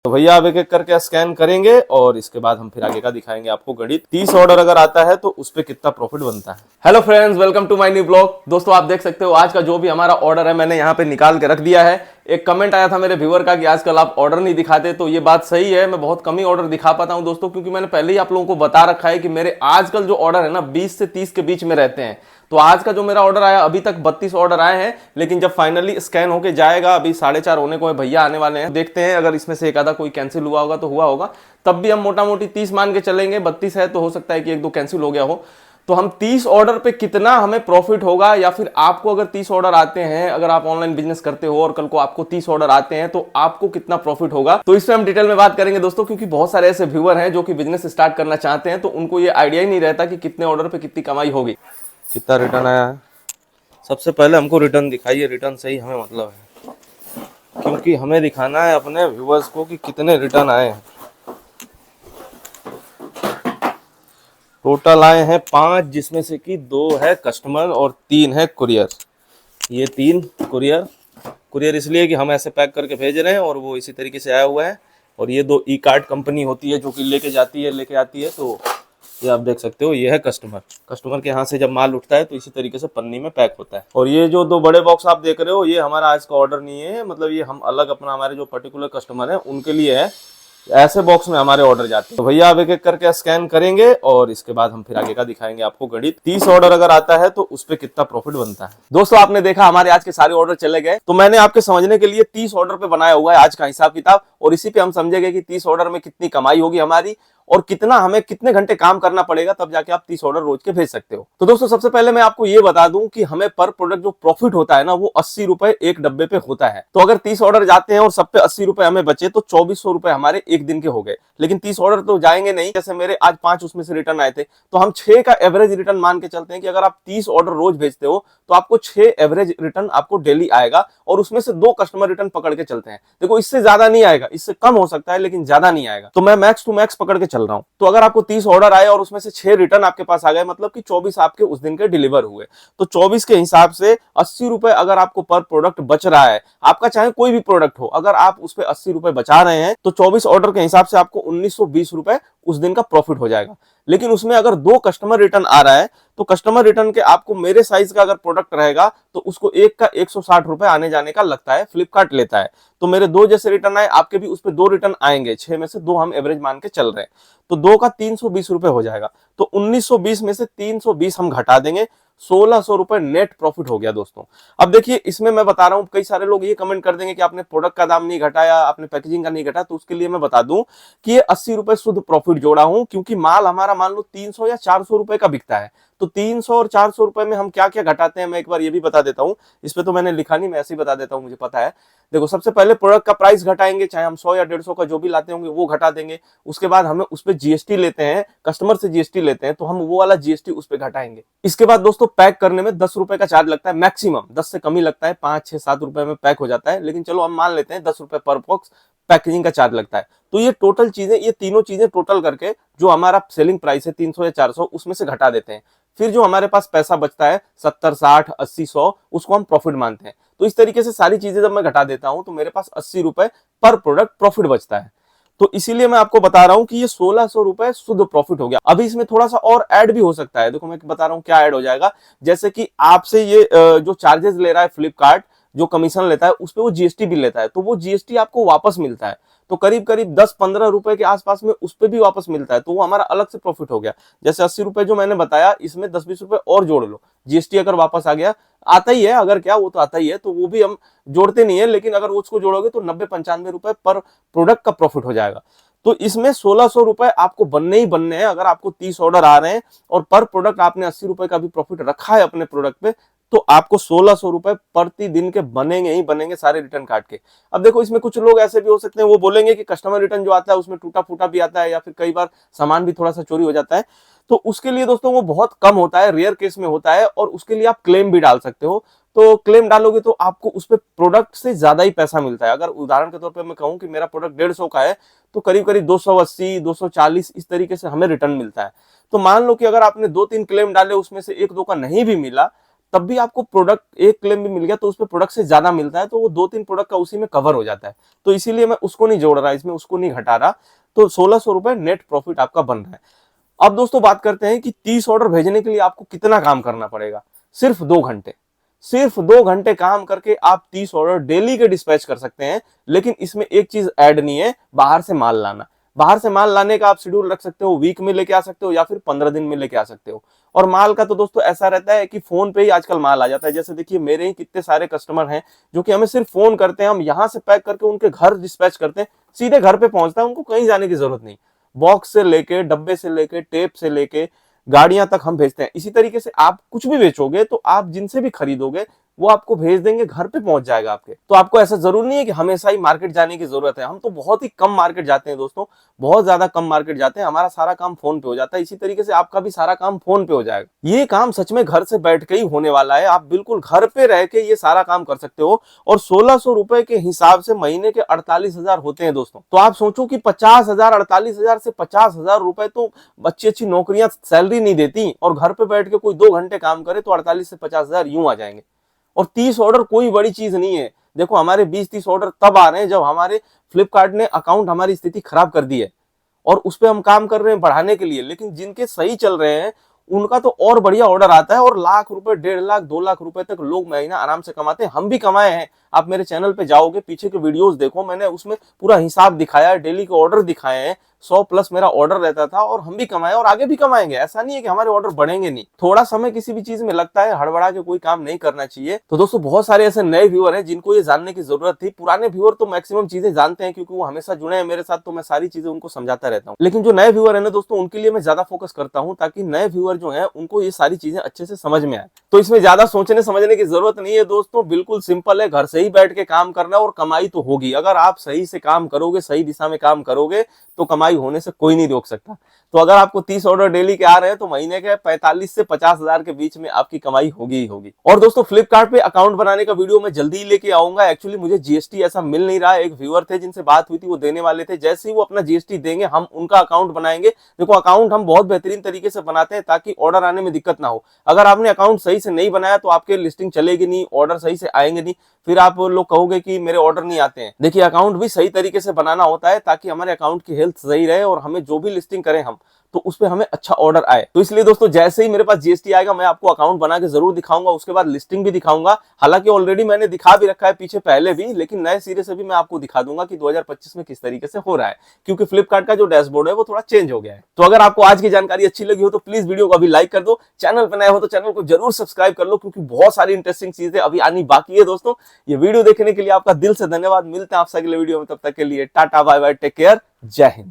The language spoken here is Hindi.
तो भैया आप एक एक करके स्कैन करेंगे और इसके बाद हम फिर आगे का दिखाएंगे आपको गणित। 30 ऑर्डर अगर आता है तो उस पे कितना प्रॉफिट बनता है। Hello friends, welcome to my new blog. दोस्तों आप देख सकते हो आज का जो भी हमारा ऑर्डर है मैंने यहाँ पे निकाल के रख दिया है। एक कमेंट आया था मेरे व्यूअर का कि आजकल आप ऑर्डर नहीं दिखाते, तो ये बात सही है। मैं बहुत कम ही ऑर्डर दिखा पाता हूँ दोस्तों, क्योंकि मैंने पहले ही आप लोगों को बता रखा है कि मेरे आजकल जो ऑर्डर है ना 20 से 30 के बीच में रहते हैं। तो आज का जो मेरा ऑर्डर आया, अभी तक 32 ऑर्डर आए हैं, लेकिन जब फाइनली स्कैन होके जाएगा, अभी 4:30 होने को है, भैया आने वाले हैं, देखते हैं अगर इसमें से एक आधा कोई कैंसिल हुआ होगा तो हुआ होगा। तब भी हम मोटा मोटी 30 मान के चलेंगे। 32 है तो हो सकता है कि एक दो कैंसिल हो गया हो। तो हम 30 ऑर्डर पे कितना हमें प्रॉफिट होगा, या फिर आपको अगर 30 ऑर्डर आते हैं, अगर आप ऑनलाइन बिजनेस करते हो और कल को आपको 30 ऑर्डर आते हैं तो आपको कितना प्रॉफिट होगा, तो इस पे हम डिटेल में बात करेंगे दोस्तों। क्योंकि बहुत सारे ऐसे व्यूअर हैं जो कि बिजनेस स्टार्ट करना चाहते हैं, तो उनको ये आइडिया ही नहीं रहता कि कितने ऑर्डर पे कितनी कमाई होगी। कितना रिटर्न आया है, सबसे पहले हमको रिटर्न दिखाइए। रिटर्न से ही हमें मतलब है, क्योंकि हमें दिखाना है अपने व्यूअर्स को कि कितने रिटर्न आए हैं। टोटल आए हैं 5, जिसमें से कि 2 है कस्टमर और 3 है कुरियर। ये 3 कुरियर इसलिए कि हम ऐसे पैक करके भेज रहे हैं और वो इसी तरीके से आया हुआ है। और ये 2 ई कार्ड कंपनी होती है जो कि लेके आती है। तो ये आप देख सकते हो, ये है कस्टमर के यहाँ से जब माल उठता है तो इसी तरीके से पन्नी में पैक होता है। और ये जो 2 बड़े बॉक्स आप देख रहे हो, ये हमारा आज का ऑर्डर नहीं है, मतलब ये हम अलग अपना हमारे जो पर्टिकुलर कस्टमर है उनके लिए है। ऐसे बॉक्स में हमारे ऑर्डर जाते हैं। तो भैया आप एक एक करके स्कैन करेंगे और इसके बाद हम फिर आगे का दिखाएंगे आपको गणित। 30 ऑर्डर अगर आता है तो उस पे कितना प्रॉफिट बनता है। दोस्तों आपने देखा हमारे आज के सारे ऑर्डर चले गए, तो मैंने आपके समझने के लिए 30 ऑर्डर पे बनाया हुआ है आज का हिसाब किताब, और इसी पे हम समझेंगे कि 30 ऑर्डर में कितनी कमाई होगी हमारी और कितना हमें कितने घंटे काम करना पड़ेगा, तब जाके आप 30 ऑर्डर रोज के भेज सकते हो। तो दोस्तों सबसे पहले मैं आपको ये बता दूं कि हमें पर प्रोडक्ट जो प्रॉफिट होता है ना, वो 80 रुपए एक डब्बे पे होता है। तो अगर 30 ऑर्डर जाते हैं और सब पे 80 रुपए हमें बचे तो 2400 रुपए हमारे एक दिन के हो गए। लेकिन 30 ऑर्डर तो जाएंगे नहीं, जैसे मेरे आज 5 उसमें से रिटर्न आए थे, तो हम 6 का एवरेज रिटर्न मान के चलते हैं कि अगर आप 30 ऑर्डर रोज भेजते हो तो आपको 6 एवरेज रिटर्न आपको डेली आएगा, और उसमें से 2 कस्टमर रिटर्न पकड़ के चलते हैं। देखो इससे ज्यादा नहीं आएगा, इससे कम हो सकता है लेकिन ज्यादा नहीं आएगा। तो मैं मैक्स टू मैक्स पकड़ के चल रहा हूं। तो अगर आपको 30 ऑर्डर आए और उसमें से 6 रिटर्न आपके पास आ गए, मतलब कि 24 आपके उस दिन के डिलीवर हुए, तो 24 के हिसाब से 80 रुपए अगर आपको पर प्रोडक्ट बच रहा है, आपका चाहे कोई भी प्रोडक्ट हो, अगर आप उस पर 80 रुपए बचा रहे हैं तो 24 ऑर्डर के हिसाब से आपको 1920 रुपए उस दिन का प्रॉफिट हो जाएगा। लेकिन उसमें अगर 2 कस्टमर रिटर्न आ रहा है तो कस्टमर रिटर्न के आपको मेरे साइज का अगर प्रोडक्ट रहेगा तो उसको एक का 160 रुपए आने जाने का लगता है, फ्लिपकार्ट लेता है। तो मेरे 2 जैसे रिटर्न आए, आपके भी उस पर 2 रिटर्न आएंगे, 6 में से 2 हम एवरेज मान के चल रहे हैं, तो 2 का 320 रुपए हो जाएगा। तो 1920 में से 320 हम घटा देंगे, 1600 रुपए नेट प्रॉफिट हो गया दोस्तों। अब देखिए इसमें मैं बता रहा हूं, कई सारे लोग ये कमेंट कर देंगे कि आपने प्रोडक्ट का दाम नहीं घटाया, आपने पैकेजिंग का नहीं घटाया, तो उसके लिए मैं बता दूं कि ये 80 रुपए शुद्ध प्रॉफिट जोड़ा हूं, क्योंकि माल हमारा मान लो 300 या 400 रुपए का बिकता है। तो 300 और 400 रुपए में हम क्या क्या घटाते हैं, मैं एक बार ये भी बता देता हूं। इस पे तो मैंने लिखा नहीं, मैं ऐसे ही बता देता हूं, मुझे पता है। देखो सबसे पहले प्रोडक्ट का प्राइस घटाएंगे, चाहे हम 100 या 150 का जो भी लाते होंगे वो घटा देंगे। उसके बाद हमें उस पर जीएसटी लेते हैं, कस्टमर से जीएसटी लेते हैं, तो हम वो वाला जीएसटी उस पर घटाएंगे। इसके बाद दोस्तों पैक करने में 10 रुपए का चार्ज लगता है, मैक्सिमम 10 से कम ही लगता है, 5, 6, 7 रुपए में पैक हो जाता है, लेकिन चलो हम मान लेते हैं 10 रुपए पर बॉक्स पैकेजिंग का चार्ज लगता है। तो ये टोटल चीजें, ये तीनों चीजें टोटल करके जो हमारा सेलिंग प्राइस है 300 या 400, उसमें से घटा देते हैं। फिर जो हमारे पास पैसा बचता है 70, 60, 80, 100, उसको हम प्रॉफिट मानते हैं। तो इस तरीके से सारी चीजें जब मैं घटा देता हूं तो मेरे पास 80 रुपए पर प्रोडक्ट प्रॉफिट बचता है। तो इसीलिए मैं आपको बता रहा हूं कि ये 1600 रुपए शुद्ध प्रॉफिट हो गया। अभी इसमें थोड़ा सा और ऐड भी हो सकता है, देखो मैं बता रहा हूं क्या ऐड हो जाएगा। जैसे कि आपसे ये जो चार्जेस ले रहा है फ्लिपकार्ट, जो कमीशन लेता है, उस पर वो जीएसटी भी लेता है, तो वो जीएसटी आपको वापस मिलता है। तो करीब करीब 10-15 रुपए के आसपास में उस पर भी वापस मिलता है, तो वो हमारा अलग से प्रॉफिट हो गया। जैसे 80 रुपए जो मैंने बताया, इसमें 10-20 रुपए और जोड़ लो, जीएसटी अगर वापस आ गया, आता ही है, अगर क्या वो तो आता ही है, तो वो भी हम जोड़ते नहीं है, लेकिन अगर उसको जोड़ोगे तो 90-95 रुपए पर प्रोडक्ट का प्रॉफिट हो जाएगा। तो इसमें 1600 रुपए आपको बनने ही बनने हैं अगर आपको 30 ऑर्डर आ रहे हैं और पर प्रोडक्ट आपने 80 रुपए का भी प्रॉफिट रखा है अपने प्रोडक्ट पे, तो आपको 1600 रुपए प्रतिदिन के बनेंगे ही बनेंगे, सारे रिटर्न काट के। अब देखो इसमें कुछ लोग ऐसे भी हो सकते हैं, वो बोलेंगे कि कस्टमर रिटर्न जो आता है उसमें टूटा फूटा भी आता है, या फिर कई बार सामान भी थोड़ा सा चोरी हो जाता है। तो उसके लिए दोस्तों वो बहुत कम होता है, रेयर केस में होता है, और उसके लिए आप क्लेम भी डाल सकते हो। तो क्लेम डालोगे तो आपको उस पे प्रोडक्ट से ज्यादा ही पैसा मिलता है। अगर उदाहरण के तौर पे मैं कहूं कि मेरा प्रोडक्ट 150 का है, तो करीब करीब 280, 240 इस तरीके से हमें रिटर्न मिलता है। तो मान लो कि अगर आपने 2-3 क्लेम डाले, उसमें से 1-2 का नहीं भी मिला, तब भी आपको प्रोडक्ट एक क्लेम भी मिल गया तो उसमें प्रोडक्ट से ज्यादा मिलता है, तो वो 2-3 प्रोडक्ट का उसी में कवर हो जाता है। तो इसीलिए मैं उसको नहीं जोड़ रहा इसमें, उसको नहीं घटा रहा। तो 1600 रुपए नेट प्रॉफिट आपका बन रहा है। अब दोस्तों बात करते हैं कि 30 ऑर्डर भेजने के लिए आपको कितना काम करना पड़ेगा। सिर्फ 2 घंटे, सिर्फ 2 घंटे काम करके आप 30 ऑर्डर डेली के डिस्पैच कर सकते हैं। लेकिन इसमें एक चीज ऐड नहीं है, बाहर से माल लाना। बाहर से माल लाने का आप शेड्यूल रख सकते हो, वीक में लेके आ सकते हो या फिर 15 दिन में लेके आ सकते हो। और माल का तो दोस्तों ऐसा रहता है कि फोन पे ही आजकल माल आ जाता है। जैसे देखिए मेरे ही कितने सारे कस्टमर हैं जो कि हमें सिर्फ फोन करते हैं, हम यहां से पैक करके उनके घर डिस्पैच करते हैं, सीधे घर पे पहुंचता है, उनको कहीं जाने की जरूरत नहीं। बॉक्स से लेके, डब्बे से लेके, टेप से लेके गाड़ियां तक हम भेजते हैं। इसी तरीके से आप कुछ भी बेचोगे तो आप जिनसे भी खरीदोगे वो आपको भेज देंगे, घर पे पहुंच जाएगा आपके। तो आपको ऐसा जरूर नहीं है कि हमेशा ही मार्केट जाने की जरूरत है। हम तो बहुत ही कम मार्केट जाते हैं दोस्तों, बहुत ज्यादा कम मार्केट जाते हैं, हमारा सारा काम फोन पे हो जाता है। इसी तरीके से आपका भी सारा काम फोन पे हो जाएगा। ये काम सच में घर से बैठ के ही होने वाला है। आप बिल्कुल घर पे रह के ये सारा काम कर सकते हो। और 1600 रुपए के हिसाब से महीने के 48,000 होते हैं दोस्तों। तो आप सोचो कि 50,000, 48,000 से 50,000 रुपए तो अच्छी अच्छी नौकरियां सैलरी नहीं देती, और घर पे बैठ के कोई 2 घंटे काम करे तो 48 से 50,000 यूं आ जाएंगे। और 30 ऑर्डर कोई बड़ी चीज नहीं है। देखो हमारे 20-30 ऑर्डर तब आ रहे हैं जब हमारे फ्लिपकार्ट ने अकाउंट हमारी स्थिति खराब कर दी है, और उस पर हम काम कर रहे हैं बढ़ाने के लिए। लेकिन जिनके सही चल रहे हैं उनका तो और बढ़िया ऑर्डर आता है, और लाख रुपए, 1.5 लाख, 2 लाख रुपए तक लोग महीना आराम से कमाते हैं। हम भी कमाए हैं। आप मेरे चैनल पे जाओगे, पीछे के वीडियोस देखो, मैंने उसमें पूरा हिसाब दिखाया है, डेली के ऑर्डर दिखाए हैं। 100 प्लस मेरा ऑर्डर रहता था, और हम भी कमाए और आगे भी कमाएंगे। ऐसा नहीं है कि हमारे ऑर्डर बढ़ेंगे नहीं। थोड़ा समय किसी भी चीज में लगता है, हड़बड़ा के कोई काम नहीं करना चाहिए। तो दोस्तों बहुत सारे ऐसे नए व्यूअर हैं जिनको ये जानने की जरूरत थी। पुराने व्यूअर तो मैक्सिमम चीजें जानते हैं क्योंकि वो हमेशा जुड़े हैं मेरे साथ, तो मैं सारी चीजें उनको समझाता रहता हूँ। लेकिन जो नए व्यूअर है ना दोस्तों, उनके लिए मैं ज्यादा फोकस करता हूँ, ताकि नए व्यूअर जो है उनको ये सारी चीजें अच्छे से समझ में आए। तो इसमें ज्यादा सोचने समझने की जरूरत नहीं है दोस्तों, बिल्कुल सिंपल है। घर से ही बैठ के काम करना है और कमाई तो होगी। अगर आप सही से काम करोगे, सही दिशा में काम करोगे, तो कमाई होने से कोई नहीं रोक सकता। तो अगर आपको 30 ऑर्डर डेली के आ रहे हैं तो महीने के 45 से 50,000 के बीच में आपकी कमाई होगी ही होगी। और दोस्तों फ्लिपकार्ट पे अकाउंट बनाने का वीडियो मैं जल्दी ही लेके आऊंगा। एक्चुअली मुझे जीएसटी ऐसा मिल नहीं रहा है। एक व्यूअर थे जिनसे बात हुई थी, वो देने वाले थे। जैसे ही वो अपना जीएसटी देंगे हम उनका अकाउंट बनाएंगे। देखो अकाउंट हम बहुत बेहतरीन तरीके से बनाते हैं ताकि ऑर्डर आने में दिक्कत ना हो। अगर आपने अकाउंट सही से नहीं बनाया तो आपके लिस्टिंग चलेगी नहीं, ऑर्डर सही से आएंगे नहीं, फिर आप लोग कहोगे कि मेरे ऑर्डर नहीं आते हैं। देखिए अकाउंट भी सही तरीके से बनाना होता है ताकि हमारे अकाउंट की हेल्थ सही रहे, और हमें जो भी लिस्टिंग करें हम, तो उस पे हमें अच्छा ऑर्डर आए। तो इसलिए दोस्तों जैसे ही मेरे पास जीएसटी आएगा मैं आपको अकाउंट बना के जरूर दिखाऊंगा, उसके बाद लिस्टिंग भी दिखाऊंगा। हालांकि ऑलरेडी मैंने दिखा भी रखा है पीछे पहले भी, लेकिन नए सिरे से भी मैं आपको दिखा दूंगा कि 2025 में किस तरीके से हो रहा है, क्योंकि फ्लिपकार्ट का जो डैशबोर्ड है वो थोड़ा चेंज हो गया है। तो अगर आपको आज की जानकारी अच्छी लगी हो तो प्लीज वीडियो को अभी लाइक कर दो। चैनल पर नए हो तो चैनल को जरूर सब्सक्राइब कर लो, क्योंकि बहुत सारी इंटरेस्टिंग चीजें अभी आनी बाकी है दोस्तों। ये वीडियो देखने के लिए आपका दिल से धन्यवाद। मिलते हैं आपसे अगले वीडियो में, तब तक के लिए tata bye bye, take care, Jai Hind.